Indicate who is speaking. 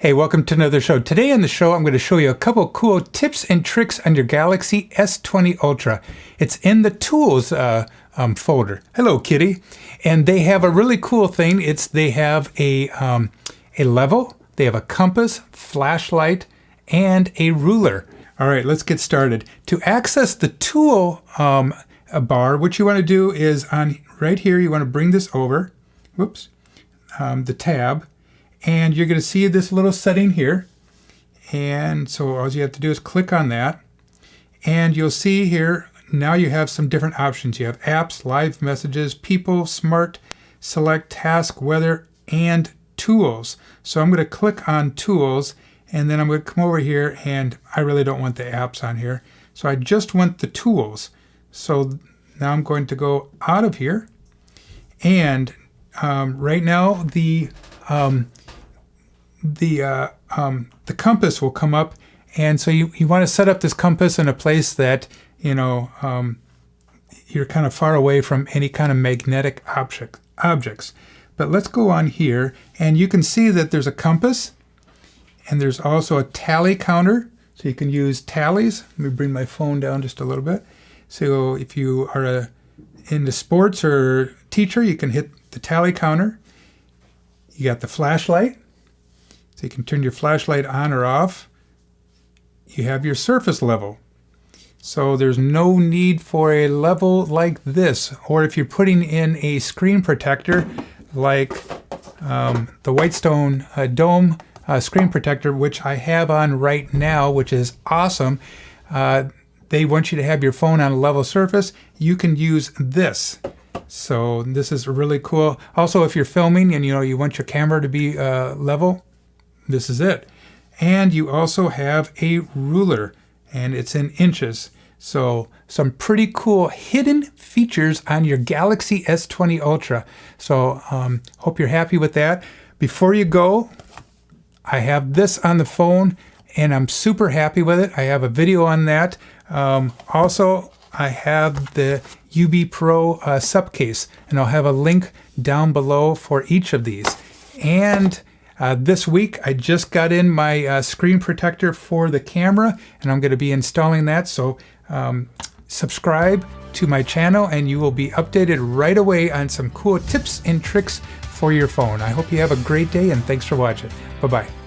Speaker 1: Hey, welcome to another show. Today on the show, I'm going to show you a couple cool tips and tricks on your Galaxy S20 Ultra. It's in the Tools folder. Hello, kitty. And they have a really cool thing. They have a level, they have a compass, flashlight, and a ruler. All right, let's get started. To access the tool bar, what you want to do is right here, you want to bring this over. Whoops. The tab. And you're going to see this little setting here. And so all you have to do is click on that. And you'll see here, now you have some different options. You have apps, live messages, people, smart, select, task, weather, and tools. So I'm going to click on tools, and then I'm going to come over here, and I really don't want the apps on here. So I just want the tools. So now I'm going to go out of here. And right now the compass will come up, and so you want to set up this compass in a place that you're kind of far away from any kind of magnetic objects. But let's go on here, and you can see that there's a compass, and there's also a tally counter, so you can use tallies. Let me bring my phone down just a little bit. So if you are into sports or teacher, you can hit the tally counter. You got the flashlight. So you can turn your flashlight on or off. You have your surface level. So there's no need for a level like this. Or if you're putting in a screen protector like the Whitestone Dome screen protector, which I have on right now, which is awesome. They want you to have your phone on a level surface. You can use this. So this is really cool. Also, if you're filming and you want your camera to be level, this is it. And you also have a ruler, and it's in inches. So some pretty cool hidden features on your Galaxy S20 Ultra. So hope you're happy with that. Before you go, I have this on the phone, and I'm super happy with it. I have a video on that. Also, I have the UB Pro SUP case, and I'll have a link down below for each of these. And this week, I just got in my screen protector for the camera, and I'm going to be installing that. So subscribe to my channel, and you will be updated right away on some cool tips and tricks for your phone. I hope you have a great day, and thanks for watching. Bye-bye.